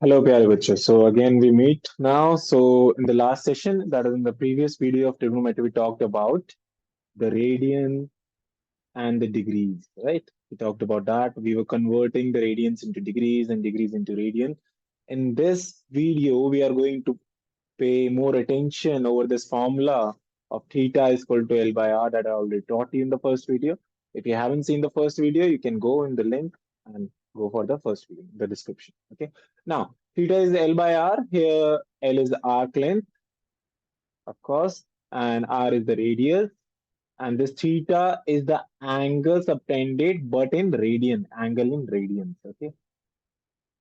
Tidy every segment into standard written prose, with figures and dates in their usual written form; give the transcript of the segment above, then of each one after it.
Hello, pyare bachcho. So again, we meet now. So in the last session, that is in the previous video of trigonometry, we talked about the radian and the degrees, right? We talked about that. We were converting the radians into degrees and degrees into radian. In this video, we are going to pay more attention over this formula of theta is equal to L by R that I already taught you in the first video. If you haven't seen the first video, you can go in the link and go for the first video, the description. Okay. Now, theta is L by R. Here, L is the arc length, of course, and R is the radius. And this theta is the angle subtended, but in radian, angle in radians. Okay.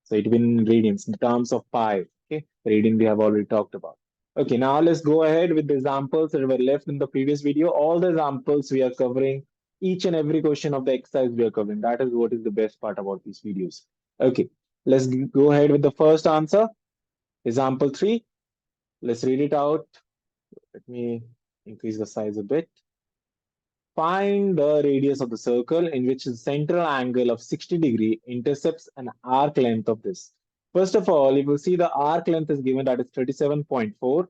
So it will in radians in terms of pi. Okay, radian we have already talked about. Okay, now let's go ahead with the examples that were left in the previous video. All the examples we are covering, each and every question of the exercise we are covering. That is what is the best part about these videos. Okay, let's go ahead with the first answer. Example 3. Let's read it out. Let me increase the size a bit. Find the radius of the circle in which the central angle of 60 degree intercepts an arc length of this. First of all, if you see the arc length is given that is 37.4.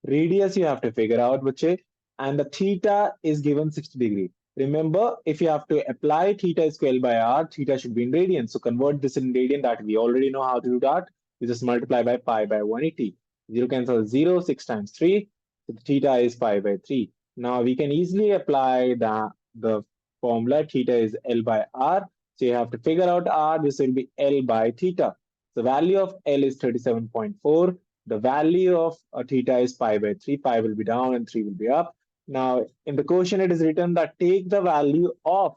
Radius you have to figure out, bache, and the theta is given 60 degree. Remember, if you have to apply theta is equal by r, theta should be in radians. So convert this in radian. That we already know how to do that. You just multiply by pi by 180. 0 cancel 0, 6 times 3. So the theta is pi by 3. Now we can easily apply the formula theta is L by R. So you have to figure out R. This will be L by theta. The value of L is 37.4. The value of theta is pi by 3. Pi will be down and 3 will be up. Now, in the question, it is written that take the value of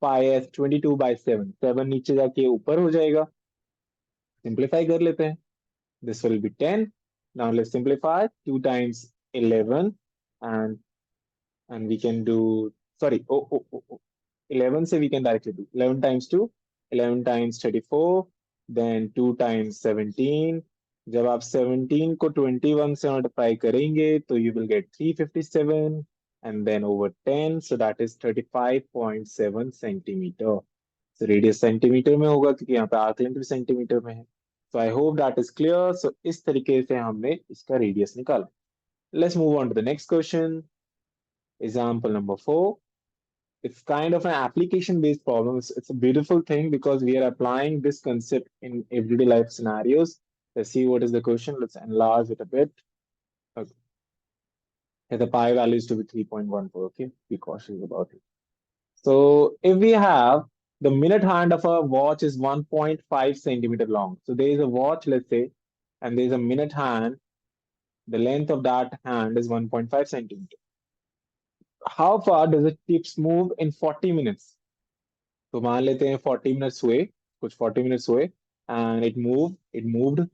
pi as 22 by 7. 7 नीचे जाके ऊपर हो जाएगा. Simplify कर लेते हैं. This will be 10. Now let's simplify. 2 times 11 and we can do, sorry, 11 से we can directly do 11 times 2, 11 times 34, then 2 times 17. जब आप 17 को 21 से मल्टीप्लाई करेंगे तो you will get 357 and then over 10, so that is 35.7 centimetre. So radius centimetre में होगा क्योंकि यहाँ पे आर्क लेंथ भी सेंटीमीटर में है. So I hope that is clear. So इस तरीके से हमने इसका रेडियस निकाला. Let's move on to the next question. Example number 4. It's kind of an application based problem. It's a beautiful thing because we are applying this concept in everyday life scenarios. Let's see what is the question. Let's enlarge it a bit. Okay. Here the pi value is to be 3.14. Okay, be cautious about it. So if we have the minute hand of a watch is 1.5 centimeter long. So there is a watch, let's say, and there is a minute hand. The length of that hand is 1.5 centimeter. How far does it tips move in 40 minutes? तो मान लेते हैं 40 minutes हुए, कुछ 40 minutes हुए and it moved,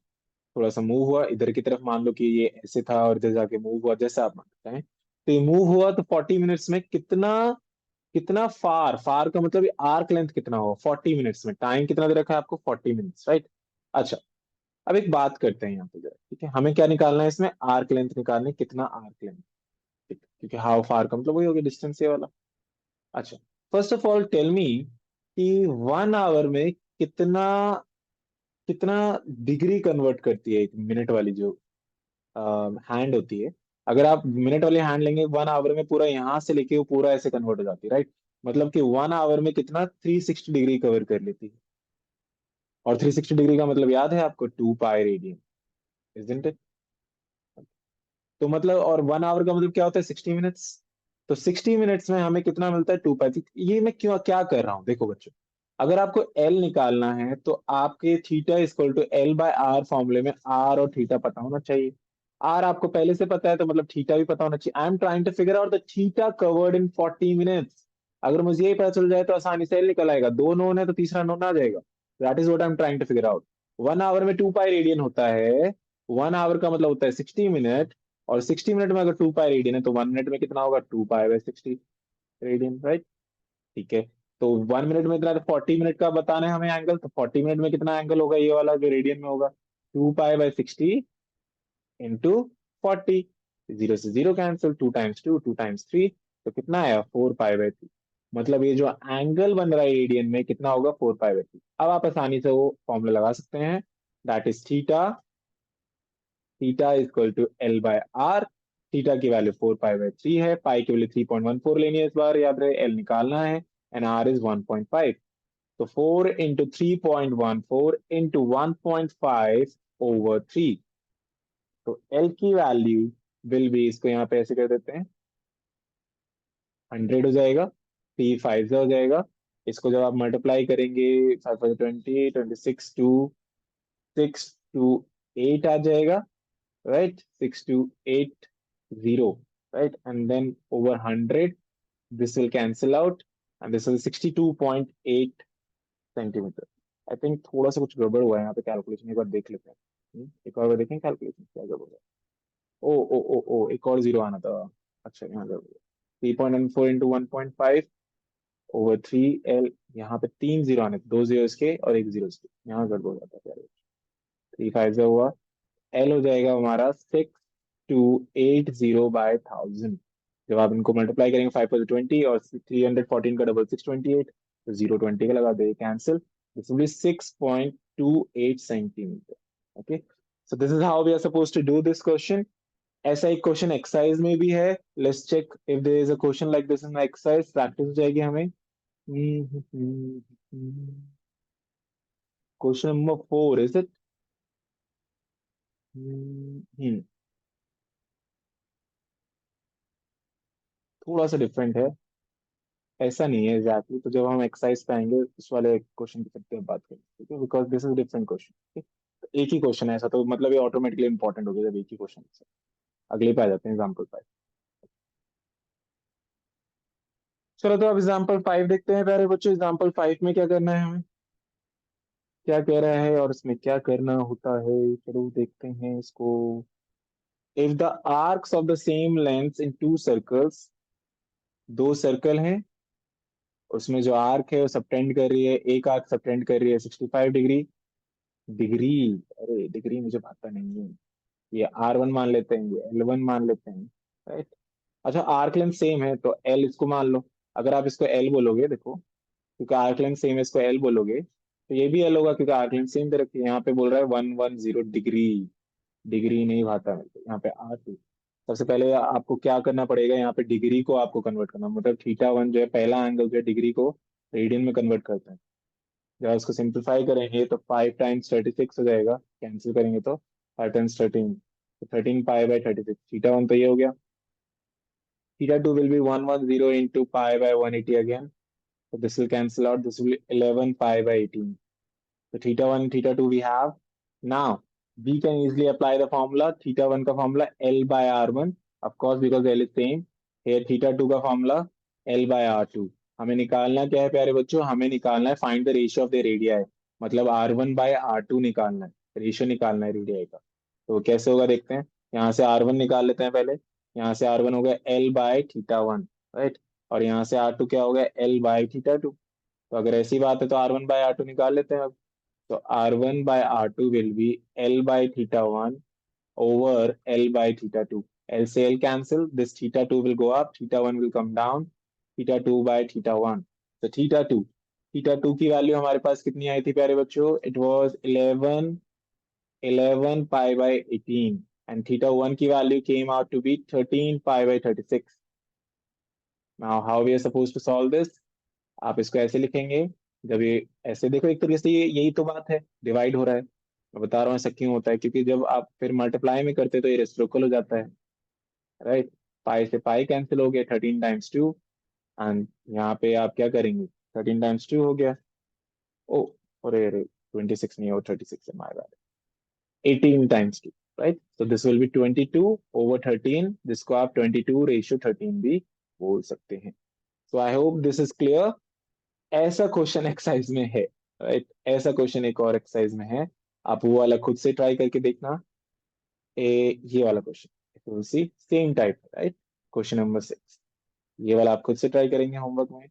थोड़ा सा move हुआ इधर की तरफ. मान लो कि ये ऐसे था और इधर जाके मूव हुआ, जैसा आप मानते हैं. तो ये मूव हुआ तो 40 मिनट्स में कितना कितना फार, फार का मतलब आर्क लेंथ कितना होगा 40 मिनट्स में. टाइम कितना दे रखा है आपको 40 मिनट्स, राइट. अच्छा, अब एक बात करते हैं यहाँ पे जरा, ठीक है. हमें क्या निकालना है इसमें, आर्क लेंथ निकालनी, कितना आर्क लेंथ, ठीक है? क्योंकि हाउ फार का मतलब वही हो गया डिस्टेंस ये वाला. अच्छा, first of all tell me कि 1 आवर में कितना कितना डिग्री कन्वर्ट करती है एक मिनट वाली जो हैंड होती है. अगर आप मिनट वाली हैंड लेंगे 1 आवर में पूरा यहाँ से लेके वो पूरा ऐसे कन्वर्ट हो जाती है, राइट. मतलब कि 1 आवर में कितना 360 डिग्री कवर कर लेती है. और 360 डिग्री का मतलब याद है आपको, 2 पाई रेडियन, इजंट इट. तो मतलब और 1 आवर का मतलब क्या होता है 60 मिनट्स. तो 60 मिनट्स में हमें कितना मिलता है 2 पाई. ये मैं क्यों क्या कर रहा हूँ, देखो बच्चों. अगर आपको एल निकालना है तो आपके theta equal to L by R फॉर्मूले में आर और थीटा पता होना चाहिए. आर आपको पहले से पता है तो मतलब थीटा भी पता होना चाहिए. I am trying to figure out the theta covered in 40 minutes. अगर मुझे ये पता चल जाए तो आसानी से एल निकल आएगा. दो नोन है तो तीसरा नोन आ जाएगा. That is what I am trying to figure out. 1 hour में 2 पाई रेडियन होता है. 1 आवर का मतलब होता है 60 मिनट. और 60 मिनट में अगर 2 पाई रेडियन है तो 1 मिनट में कितना होगा 2 पाई बाय 60 रेडियन, राइट. ठीक है. तो 1 मिनट में इतना, तो 40 मिनट का बताना है हमें एंगल. तो 40 मिनट में कितना एंगल होगा ये वाला जो रेडियन में होगा, 2 पाई बाय 60 इंटू 40. 0 से 0 कैंसिल, 2 टाइम्स 2, 2 टाइम्स 3, तो कितना आया 4 पाई बाय 3. मतलब ये जो एंगल बन रहा है रेडियन में कितना होगा 4 पाई बाय 3. अब आप आसानी से वो फॉर्मूला लगा सकते हैं. That is theta. Theta is equal to L by R. Theta की वैल्यू 4 पाई बाय 3 है. पाई की वैल्यू 3.14 लेनी है इस बार, याद रहे एल निकालना है. And R is 1.5. तो 4 into 3.14 into 1.5 over 3. तो एल की वैल्यू विल बी, इसको यहाँ पे ऐसे कर देते हैं, 100 हो जाएगा. पी 5 हो जाएगा. इसको जब आप मल्टीप्लाई करेंगे, 5 5 20, 6 to 8 आ जाएगा. Right, 6280. Right, and then over 100, this will cancel out, and this is 62.8 centimetre. I think थोड़ा सा कुछ गड़बड़ हुआ है यहाँ पे कैलकुलेशन, एक बार देख लेते हैं. एक और बार देखें कैलकुलेशन क्या गड़बड़ है. ओ ओ ओ ओ, एक और जीरो आना था. अच्छा, यहाँ गड़बड़ है. 3.14 इंटू 1.5 ओवर 3 एल. यहाँ पे 3 जीरो आने थे, 2 जीरो इसके और 1 जीरो इसके, यहाँ गड़बड़ हो जाता है यार. 3 5 से हुआ. एल हो जाएगा हमारा 6280/1000. जब आप इनको मल्टीप्लाई करेंगे, 5 पर 20 और 314 का डबल 628, तो 020 का लगा दे, cancel. This will be 6.28 centimeter. Okay, so this is how we are suppose to do this question. ऐसा एक क्वेश्चन एक्सरसाइज में भी है. Let's check if there is a question like this in exercise. Practice हो जाएगी हमें. Question number 4 is it. थोड़ा सा डिफरेंट है, ऐसा नहीं है एग्जैक्टली. तो जब हम एक्सरसाइज पे आएंगे उस वाले क्वेश्चन की सकते हैं बात करें, ठीक है, because this is different question. ठीक, तो एक ही क्वेश्चन है ऐसा, तो मतलब ये ऑटोमेटिकली इंपॉर्टेंट हो गया जब एक ही क्वेश्चन है. अगले पे आ जाते हैं, एग्जाम्पल 5. चलो, तो अब एग्जाम्पल 5 देखते हैं प्यारे बच्चों. एग्जाम्पल 5 में क्या करना है हमें, क्या कह रहा है और इसमें क्या करना होता है, चलो देखते हैं इसको. If the arcs of the same length in to circles, दो सर्कल हैं, उसमें जो आर्क है वो सबटेंड कर रही है, एक आर्क सबटेंड कर रही है 65 डिग्री. डिग्री, अरे डिग्री मुझे पता नहीं है. ये R1 मान लेते हैं, ये L1 मान लेते हैं. राइट. अच्छा, आर्क लेंथ सेम है तो L इसको मान लो. अगर आप इसको L बोलोगे, देखो, क्योंकि आर्क लेंथ सेम है, इसको L बोलोगे तो ये भी L होगा, क्योंकि आर्क लेंथ सेम दे रखी है. यहाँ पे बोल रहा है 110 डिग्री. डिग्री नहीं भाता मेरे को, यहाँ पे R2. सबसे पहले आपको क्या करना पड़ेगा, यहाँ पे डिग्री को आपको कन्वर्ट करना, मतलब थीटा 1 जो है पहला एंगल, जो है डिग्री को रेडियन में कन्वर्ट करते हैं. जब उसको सिंप्लीफाई करेंगे तो 5 टाइम्स 36 हो जाएगा. कैंसिल करेंगे तो 5 टाइम्स 13, तो 13 पाई बाय 36. थीटा 1 तो ये हो गया. Theta 2 will be 110 into pi by 180 again. So this will cancel out. This will be 11 pi by 18. So theta 1, theta 2 we have. Now we can easily apply the formula. Theta 1 का formula L by R1, of course because L is same. Here theta 2 का formula L by R2. हमें निकालना क्या है प्यारे बच्चों, हमें निकालना है find the ratio of the radii. मतलब R1/R2 निकालना है, रेशियो निकालना है रेडियाई का. तो कैसे होगा देखते हैं. यहाँ से R1 निकाल लेते हैं पहले. यहाँ से R1 हो गया L/θ1. राइट. और यहाँ से R2 क्या हो गया, L/θ2. तो अगर ऐसी बात है तो R1/R2 निकाल लेते हैं अब. तो R1/R2 will be L/θ1 over L/θ2. L से L cancel. This θ2 will go up. θ1 will come down. θ2/θ1. So θ2 की वैल्यू हमारे पास कितनी आई थी प्यारे बच्चों, it was 11 pi by 18. And θ1 की value came out to be 13 pi by 36. Now how we are supposed to solve this? आप इसको ऐसे लिखेंगे. जब ये ऐसे देखो, एक तरीके से ये यही तो बात है, डिवाइड हो रहा है. मैं बता रहा हूँ ऐसा क्यों होता है, क्योंकि जब आप फिर मल्टीप्लाई में करते हैं तो ये रेसिप्रोकल हो जाता है. राइट. पाई से पाई कैंसिल हो गया, 13 टाइम्स 2. एंड यहाँ पे आप क्या करेंगे, 13 टाइम्स 2 हो गया. ओ, अरे अरे, 26 नहीं हो, 36 है, माय बैड. 18 टाइम्स 2. राइट. तो दिस विल बी 22/13. जिसको आप 22:13 भी बोल सकते हैं. So I hope this is clear. ऐसा क्वेश्चन एक्सरसाइज में है. राइट. ऐसा क्वेश्चन एक और एक्सरसाइज में है. आप वो वाला खुद से ट्राई करके देखना. ये वाला क्वेश्चन सी same type, right. Question number 6, ये वाला आप खुद से ट्राई करेंगे होमवर्क में.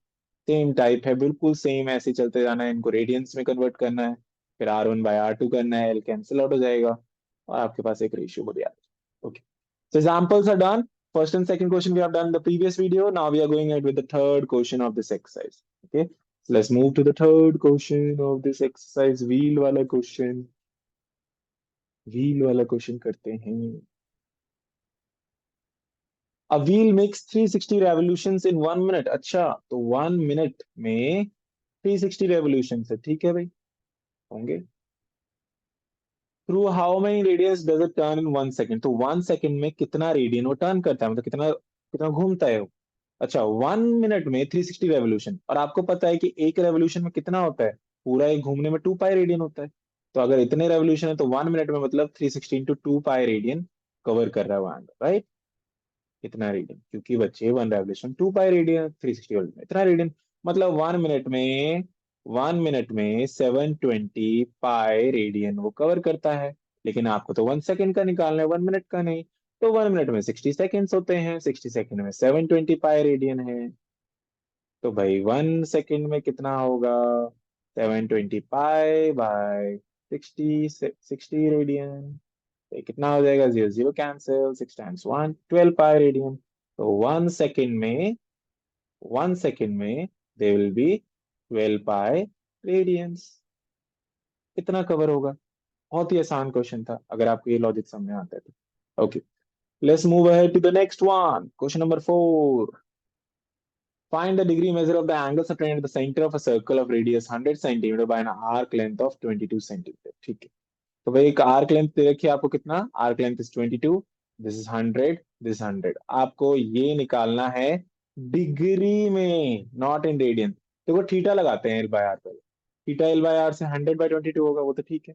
सेम टाइप है, बिल्कुल सेम. ऐसे चलते जाना है, इनको रेडियंस में कन्वर्ट करना है, फिर R1/R2 करना है, L कैंसिल आउट हो जाएगा और आपके पास एक रेशियो बढ़ जाएगा. Okay, so examples are done. First and second question we have done in the previous video. Now we are going ahead with the third question of this exercise. Okay, so let's move to the third question of this exercise, wheel wala question. Wheel वाला question करते हैं। A wheel makes 360 revolutions in 1 minute. अच्छा, तो 1 minute में 360 revolution है, ठीक है भाई, होंगे। Through how many radians does it turn in 1 second, तो 1 सेकेंड में कितना रेडियन वो टर्न करता है, मतलब कितना कितना घूमता है वो। अच्छा, 1 मिनट में 360 रेवोल्यूशन, और आपको पता है कि एक रेवोल्यूशन में कितना होता है, पूरा एक घूमने में 2 पाई रेडियन होता है। तो अगर इतने रेवोल्यूशन है तो 1 मिनट में मतलब 360 इंटू 2 पाई रेडियन कवर कर रहा है वो, राइट। इतना रेडियन, क्योंकि बच्चे 1 रेवोल्यूशन 2 पाई रेडियन, 360 वोल्ट में इतना रेडियन, मतलब 1 मिनट में 720 पाई रेडियन वो कवर करता है। लेकिन आपको तो 1 सेकेंड का निकालना है, 1 मिनट का नहीं। तो 1 मिनट में 60 सेकेंड्स होते हैं, 60 सेकेंड में 720 पाई रेडियन है। तो भाई 1 सेकेंड में कितना होगा, 720 पाई बाय 60 तो कितना हो जाएगा, zero zero cancel, 6 times 1, 12 pi radian. तो 1 सेकेंड में they will be 12 pi radiance. कितना कवर होगा। बहुत ही आसान क्वेश्चन था, अगर आपको ये लॉजिक समझ में आता है तो। Okay, let's move ahead to the next one, question number 4। Find the degree measure of the angle subtended at the center of a circle of radius 100 centimeter by an arc length of 22 centimeter, ठीक है। तो भाई एक arc length दे रखी है आपको, कितना arc length is 22, this is 100, this 100, आपको ये निकालना है डिग्री में, नॉट इन रेडियन। देखो थीटा लगाते हैं एल बाय आर पर, थीटा एल बाय आर से 100/22 होगा, वो तो ठीक है।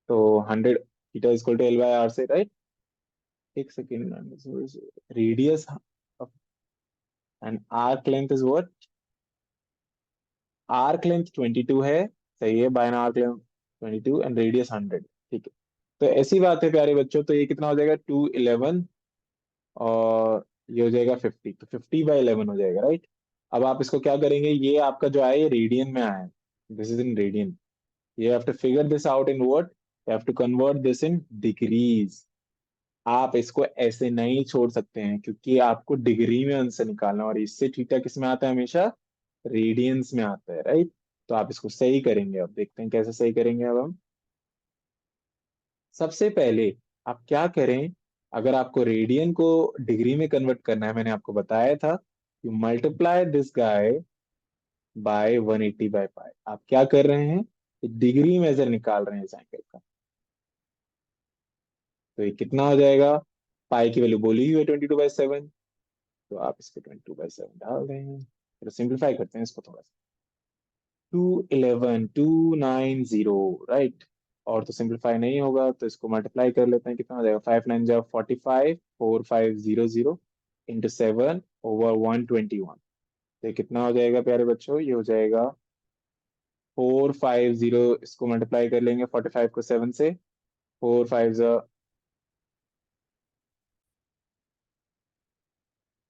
तो 100 theta is equal to L by R से, राइट। एक second, radius and arc length is what, arc length 22 है, सही है, by an arc length 22 and radius 100, ठीक है। तो ऐसी बात है प्यारे बच्चों, तो ये कितना हो जाएगा, 211, और ये हो जाएगा 50, तो 50/11 हो जाएगा, राइट। अब आप इसको क्या करेंगे, ये आपका जो है ये रेडियन में आया है, this is in radian, you have to figure this out in what, you have to convert this in degrees। आप इसको ऐसे नहीं छोड़ सकते हैं, क्योंकि आपको डिग्री में आंसर निकालना है, और इससे थीटा किस में आता है, हमेशा रेडियंस में आता है, राइट। तो आप इसको सही करेंगे, अब देखते हैं कैसे सही करेंगे। अब हम सबसे पहले आप क्या करें, अगर आपको रेडियन को डिग्री में कन्वर्ट करना है, मैंने आपको बताया था, you multiply this guy by 180/पाई। आप क्या कर रहे हैं, डिग्री मेजर निकाल रहे हैं इस एंगल का। तो ये कितना हो जाएगा, पाई की वैल्यू बोली हुई है 22/7, तो आप इसको 22/7 डाल दें। फिर सिंप्लीफाई करते हैं इसको थोड़ा सा, 211,290, राइट। और तो सिंप्लीफाई नहीं होगा, तो इसको मल्टीप्लाई कर लेते हैं, कितना हो जाएगा, 5 9 जा 45, 4500 इंटू 7/121। तो ये कितना हो जाएगा प्यारे बच्चों, ये हो जाएगा 450, इसको मल्टीप्लाई कर लेंगे 45 को 7 से, 4 5 जा,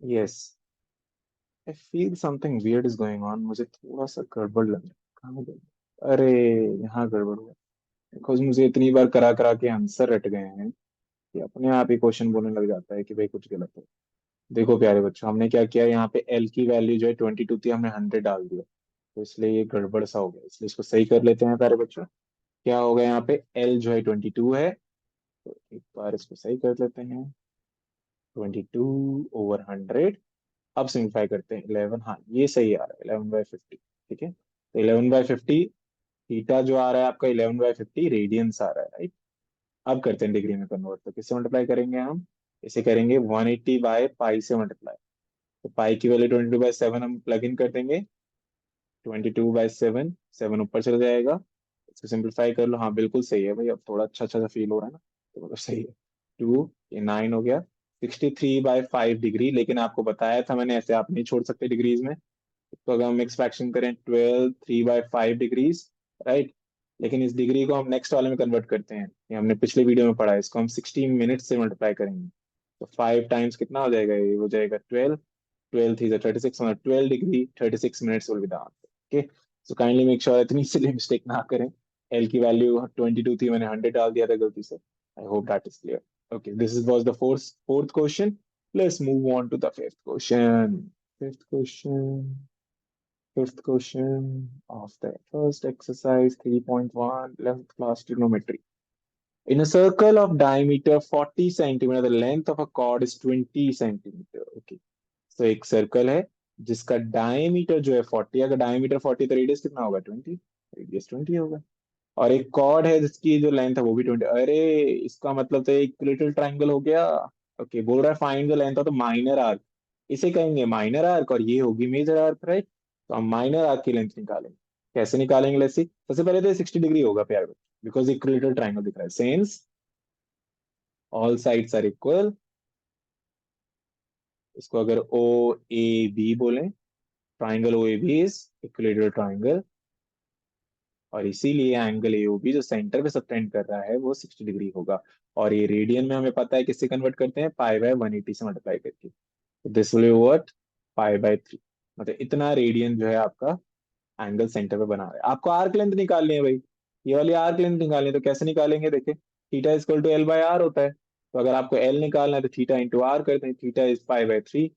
yes, I feel something weird is going on, मुझे थोड़ा सा गड़बड़ लग रहा है, कहाँ गड़बड़, अरे यहाँ गड़बड़ हुआ। बिकॉज मुझे इतनी बार करा करा के आंसर रट गए हैं कि अपने आप ही क्वेश्चन बोलने लग जाता है कि भाई कुछ गलत है। देखो प्यारे बच्चों, हमने क्या किया, यहाँ पे एल की वैल्यू जो है 22 थी, हमने 100 डाल दिया, तो इसलिए ये गड़बड़ सा हो गया, इसलिए इसको सही कर लेते हैं प्यारे बच्चों। क्या होगा, यहाँ पे एल जो है 22 है, तो एक बार इसको सही कर लेते हैं, 22/100। अब सिंप्लीफाई करते हैं, 11, हाँ ये सही आ रहा है, 11/50, ठीक है। तो 11/50, थीटा जो आ रहा है आपका 11/50 रेडियंस आ रहा है, राइट। अब करते हैं डिग्री में कन्वर्ट, तो किससे मल्टीप्लाई करेंगे हम, इसे करेंगे 180/पाई से मल्टीप्लाई। तो पाई की वैल्यू 22/7 हम प्लग इन कर देंगे, 22/7, 7 ऊपर चला जाएगा। इसको सिंप्लीफाई कर लो, हाँ बिल्कुल सही है भाई, अब थोड़ा अच्छा अच्छा सा फील हो रहा है ना, तो मतलब सही है। 2, ये 9 हो गया, 63/5 डिग्री, लेकिन आपको बताया था मैंने, ऐसे आप नहीं छोड़ सकते डिग्रीज में। तो अगर हम मिक्स फ्रैक्शन करें, 12 3/5 डिग्रीज, राइट। लेकिन इस डिग्री को हम नेक्स्ट वाले में कन्वर्ट करते हैं, ये हमने पिछले वीडियो में पढ़ा है, इसको हम 60 मिनट से मल्टीप्लाई करेंगे। तो 5 टाइम्स कितना हो जाएगा, ये हो जाएगा 12, 12 3 36, 12 degree 36 minutes will be the answer. Okay, so kindly make sure इतनी सिली मिस्टेक ना करें। एल की वैल्यू 22 थी, मैंने 100 डाल दिया था गलती से। I hope that is clear. Okay, this is was the fourth question. Let's move on to the fifth question. Fifth question, fifth question of the first exercise 3.1, 11th class trigonometry. In a circle of diameter 40 centimeter, the length of a chord is 20 centimeter. Okay. तो एक circle है जिसका diameter जो है 40, अगर diameter 40 तो radius कितना होगा 20, रेडियस 20 होगा। और एक कॉर्ड है जिसकी जो लेंथ है वो भी 20। अरे इसका मतलब तो एक लिटिल ट्राइंगल हो गया। ओके, बोल रहा है find the length of the minor arc. इसे कहेंगे माइनर आर्क और ये होगी मेजर आर्क, राइट। तो हम माइनर आर्क की लेंथ निकालेंगे। कैसे निकालेंगे? Let's see. सबसे पहले तो 60 डिग्री होगा प्यार, बिकॉज एक लिटिल ट्राइंगल दिख रहा है। Since all sides are equal, इसको अगर ओ ए बी बोले, triangle O A B is equilateral triangle, और इसीलिए एंगल एओबी जो सेंटर पे सबटेंड कर रहा है वो 60 डिग्री होगा। और ये रेडियन में हमें पता है किससे कन्वर्ट करते हैं, पाई बाय 180 से मल्टीप्लाई करके। तो this will be what, pi by 3। मतलब इतना रेडियन जो है आपका एंगल सेंटर पे बना रहा है। आपको आर्क लेंथ निकालनी है भाई, ये वाली आर्क लेंथ निकालनी है। तो कैसे निकालेंगे? देखिए, theta is equal to L by R होता है। तो अगर आपको एल निकालना है तो थीटा इंटू आर करते हैं। Theta is pi by 3,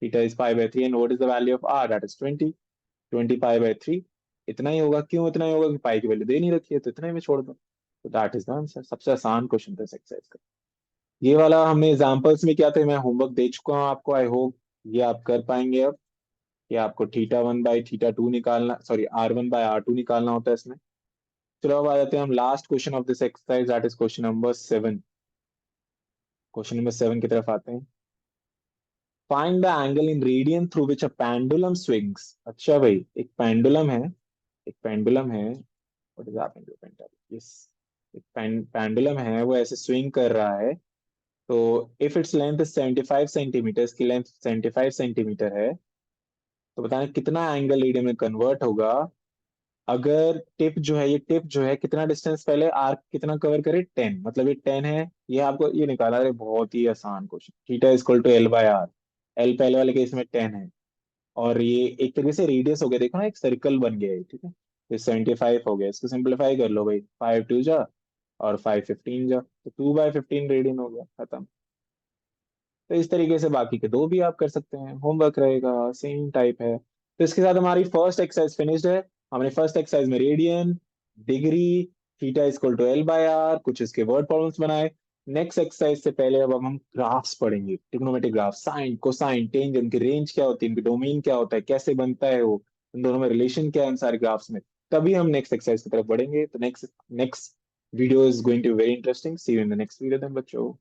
theta is pi by 3, and what is the value of R? That is 20, 20 pi by 3। इतना ही होगा। क्यों इतना ही होगा? कि पाई की वैल्यू दे नहीं रखी है, तो इतना ही में छोड़ दो। तो दैट इज द आंसर। सबसे आसान क्वेश्चन था इस एक्सरसाइज का। ये वाला हमने एग्जांपल्स में किया था, मैं होमवर्क दे चुका हूँ आपको। आई होप ये आप कर पाएंगे अब। कि आपको थीटा 1 बाई थीटा 2 निकालना, सॉरी R1 बाय R2 निकालना होता है इसमें। चलो अब आ जाते हैं हम last question of this exercise, that is question number 7। Question number 7 की तरफ आते हैं। Find the angle in radian through which a pendulum swings. अच्छा भाई, एक पेंडुलम है, एक पेंडुलम है। What is happening to pendulum? Yes, एक पेंडुलम है, वो ऐसे स्विंग कर रहा है। तो इफ इट्स लेंथ 75 सेंटीमीटर, इसकी लेंथ 75 सेंटीमीटर है, तो बताना कितना एंगल रेडियन में कन्वर्ट होगा अगर टिप जो है, ये टिप जो है कितना डिस्टेंस पहले आर्क कितना कवर करे, 10। मतलब ये 10 है, ये आपको ये निकाला है। बहुत ही आसान question. Theta is equal to L by R. L पहले वाले केस में 10 है, और ये एक तरीके से रेडियस हो गया। देखो ना, एक सर्कल बन गया है, ठीक है। तो 75 हो गया, इसको सिंपलीफाई कर लो भाई। 5 2 जा, और 5 15 जा, तो 2/15 रेडियन हो गया, खत्म। तो इस तरीके से बाकी के दो भी आप कर सकते हैं, होमवर्क रहेगा, सेम टाइप है। तो इसके साथ हमारी फर्स्ट एक्सरसाइज फिनिश्ड है। हमने फर्स्ट एक्सरसाइज में radian, degree, theta equal to L by R, कुछ इसके वर्ड प्रॉब्लम्स बनाए। नेक्स्ट एक्सरसाइज से पहले अब हम ग्राफ्स पढ़ेंगे, trigonometric graph, sine cosine tangent, उनकी रेंज क्या होती है, उनकी डोमेन क्या होता है, कैसे बनता है वो, उन दोनों में रिलेशन क्या है इन सारे ग्राफ्स में। तभी हम नेक्स्ट एक्सरसाइज की तरफ बढ़ेंगे। तो next next video is going to be very interesting. See you in the next video then बच्चों।